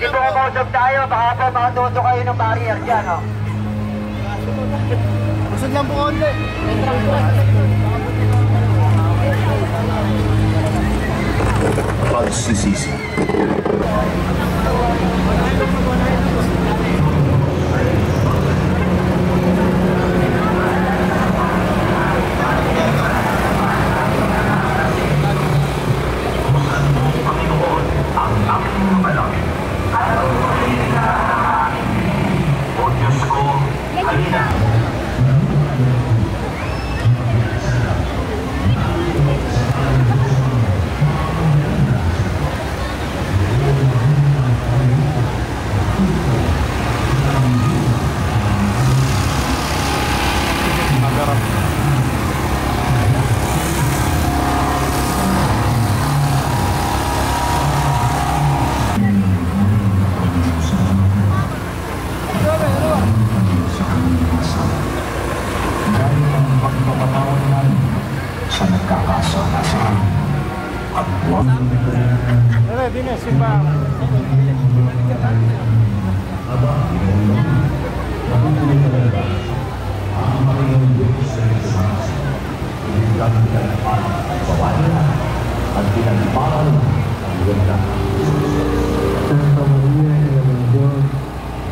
Pwede po kumausap tayo, baka po matuto kayo ng barrier dyan, oh. Usad lang po konti. Pagsisisi.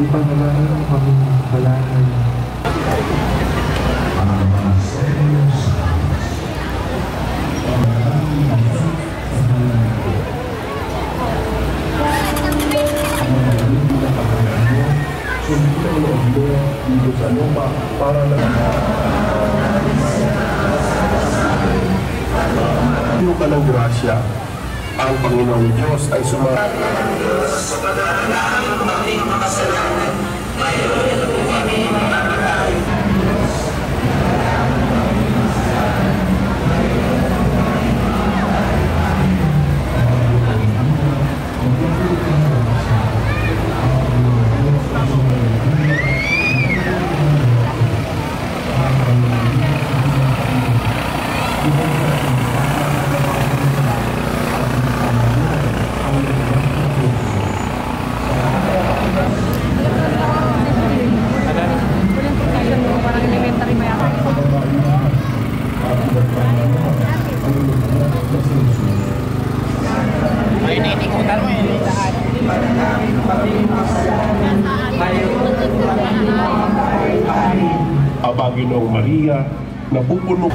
Ipagalaran kami balanan. Ano ka ng grasya, ang Panginoong Diyos ay Panginoong Maria, napupuno.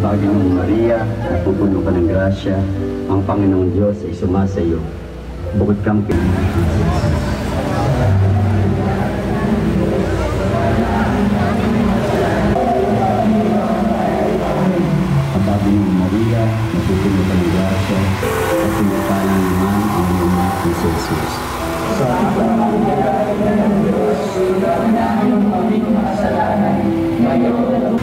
Panginoong Maria, napupuno ka ng grasya, ang Panginoong Diyos ay sumasa iyo. Bukod kang Panginoong Maria, napupuno ka ng grasya, at pinagpalang naman ang iyong anak ni Jesus. Sa Panginoong Diyos, sulang na ang aming kasalanan, ngayon.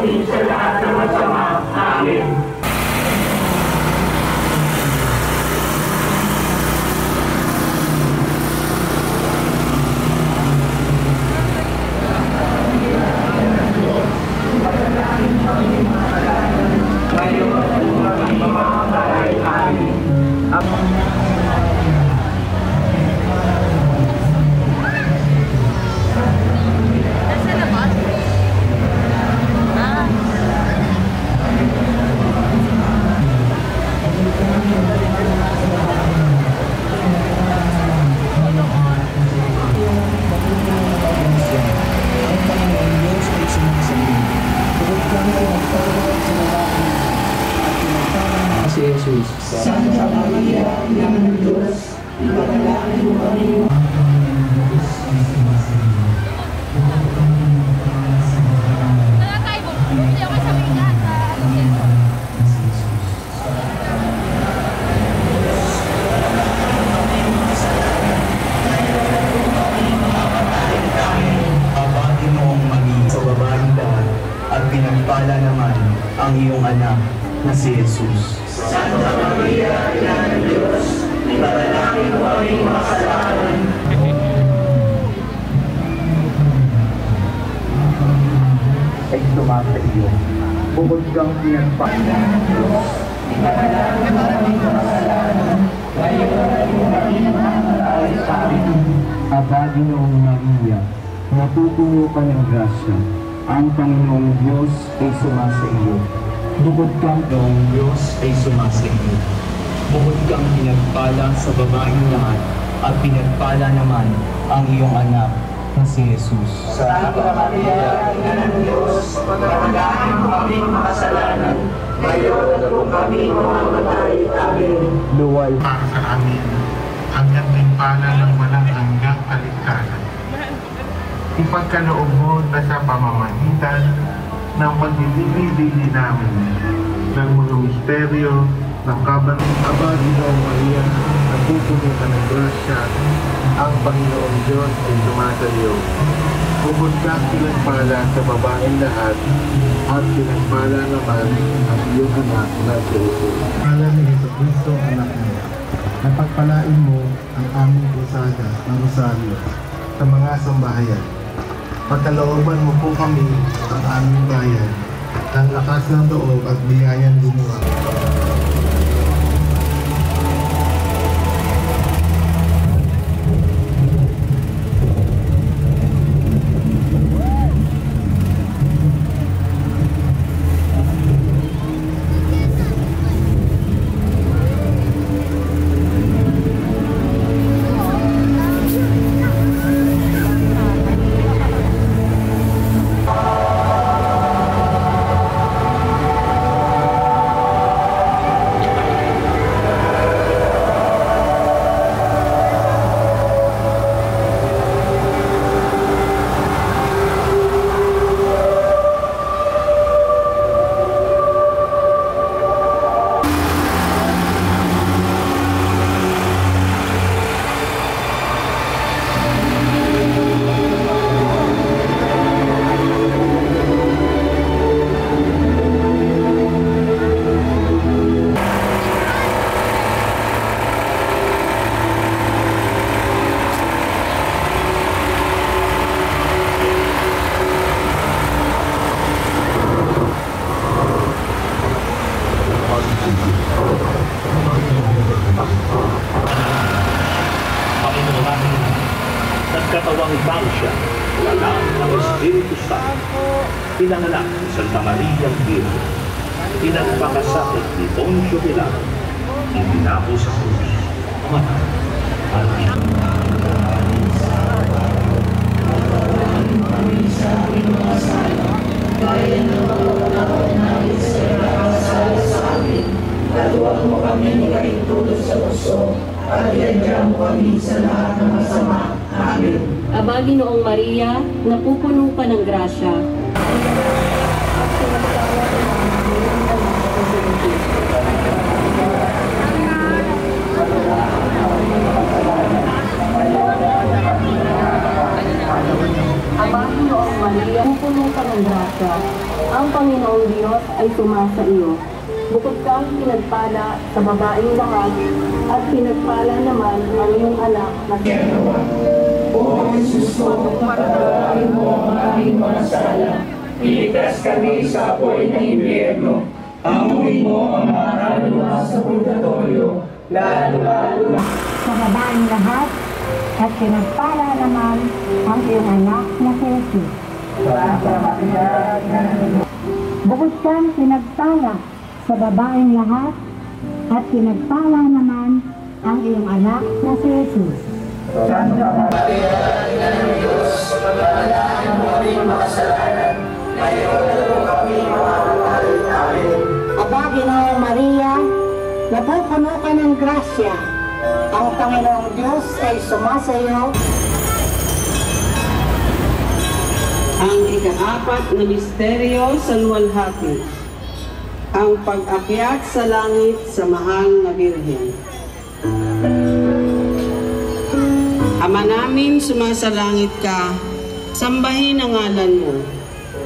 kami sa lahat ng masama. Amen. Si Jesus. Santa Maria, Ina ng Diyos, ipanalangin mo kami. Abati noong maging sa babaeng lahat at pinagpala naman ang iyong anak na si Jesus. Santa Maria, Ina ng Diyos, ipanalangin mo kaming makasalanan. Ay tumasa iyo. Bukod kang pinagpala ng Diyos. Ipanalangin mo kaming makasalanan. Ngayon at kung kami nakakalaay sa amin. Abadi noong Maria, natutuyo ka ng grasya. Ang Panginoong Diyos ay sumasa iyo. Bukod kang noong Diyos ay sumasa iyo. Bukod kang pinagpala sa babaeng lahat at pinagpala naman ang iyong anak na si Jesus. Santa Maria, Ina ng Diyos, ipanalangin mo kaming makasalanan. Ngayon at kung kami mamamatay. Amen. Luwal Para sa amin, hanggang timpala ng walang hanggang kaligtasan. Ipagkaloob mo na sa pamamagitan ng pagdidili namin ng mga misteryo ng Abadi noong Maria, napupuno ka ng grasya, ang Panginoong Diyos ay tumasa iyo. Bukod kang pinagpala sa babaeng lahat, at pinagpala naman ang iyong anak na si Jesus. Alam ni Jesucristo, anak mo, napagpalain mo ang aming pusada ng rosaryo sa mga sambahayan. Pagkalooban mo po kami ang aming bayan ng lakas ng loob at biyayang gumawa. Nagkatawang tao siya, wala ng Espiritu Santo, pinanganak ni Santa Maria Virgen, pinagpakasakit ni Poncio Pilato, ibinako sa krus, mamatay, at Katuwang mo kami ni kaintulot sa puso, at iadya mo kami sa lahat ng masama. Amen. Abagi noong Maria, napupuno ka ng grasya. Abagi noong Maria, napupuno ka ng grasya. Ang Panginoon ay sumasa iyo. Bukod kang pinagpala sa babaeng lahat, at pinagpala naman ang iyong anak na si O Jesus ko, pagpapalain mo ang aming mga sala. Iligtas kami sa apoy ng impyerno. Amuin mo ang mga kaluluwa sa purgatorio, lalo-lalo sa babaeng lahat, at pinagpala naman ang iyong anak na si Jesus. Bukod kang pinagpala sa babaeng lahat, at pinagpala naman ang iyong anak na si Jesus. Santa Maria, Ina ng Diyos, pagpapalain mo aming makasalanan, ngayon at kung kami mamamatay. Amen. Aba, Ginoong Maria, napupuno ka ng grasya. Ang Panginoong Diyos ay sumasayo. Ang ika-4 na misteryo sa luwalhati, ang pag-akyat sa langit sa mahal na Birhen. Ama namin, sumasalangit ka, sambahin ang ngalan mo.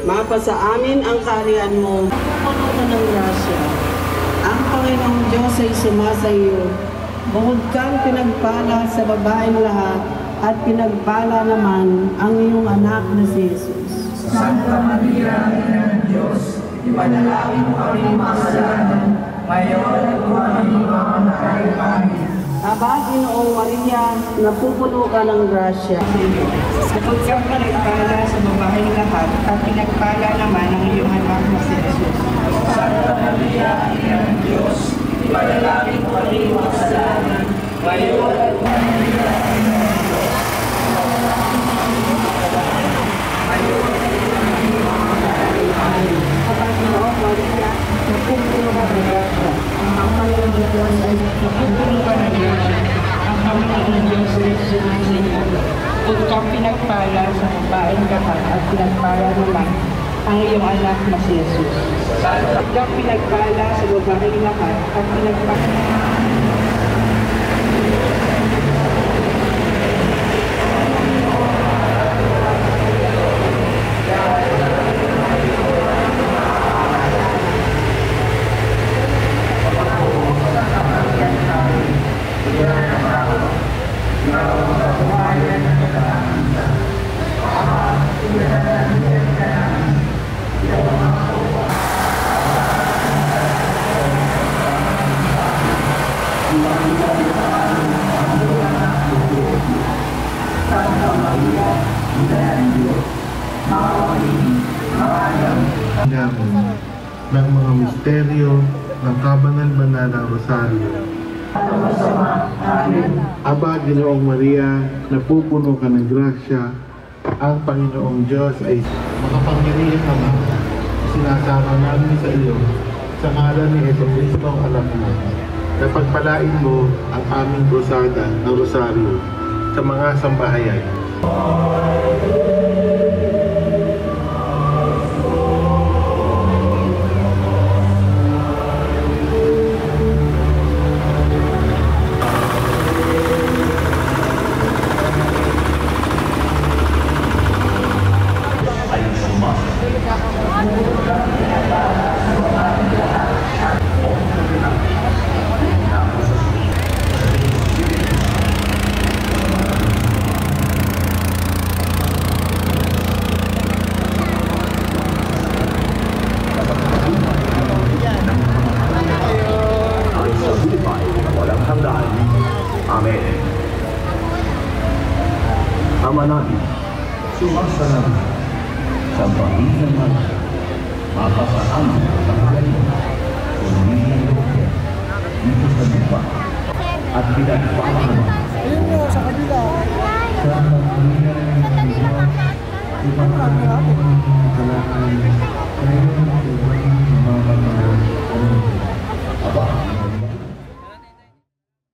Mapasa amin ang kaharian mo, puno ka ng grasya. Ang Panginoong Diyos ay sumasayo. Bukod kang pinagpala sa babaeng lahat, at pinagpala naman ang iyong anak na si Jesus. Santa Maria, Ina ng Diyos, ipanalangin mo kami makasalanan, ngayon at kung kami mamamatay. Amen. Aba, Ginoong Maria, napupuno ka ng grasya. Bukod kang pinagpala sa babaeng lahat, at pinagpala naman ang iyong anak na si Jesus. Santa Maria, Ina ng Diyos, ipanalangin mo kami makasalanan, ngayon at kung kami mamamatay. Aba, Ginoong Maria, napupuno ka ng grasya. Ang Panginoong Diyos ay Napupuno ka ng grasya. Ang Panginoong Diyos ay sumasayo. Bukod kang pinagpala sa babaeng lahat, at pinagpala naman ang iyong anak na si Jesus. Bukod kang pinagpala sa babaeng lahat, at pinagpala namin ng mga misteryo ng kabanal-banal na Rosario. Aba, Ginoong Maria, napupuno ka ng grasya. Ang Panginoong Diyos ay makapangyarihan Ama. Sinasama namin sa iyo sa ngalan ni Jesucristo ang anak mo. Napagpalain mo ang aming krusada ng Rosario sa mga sambahayan. Amen. Ama namin, sumasalangit sa bahin ng mga mapasaan sa kagaling pumili dito sa lupa at pinagpala naman sa kabila sa mga Aba,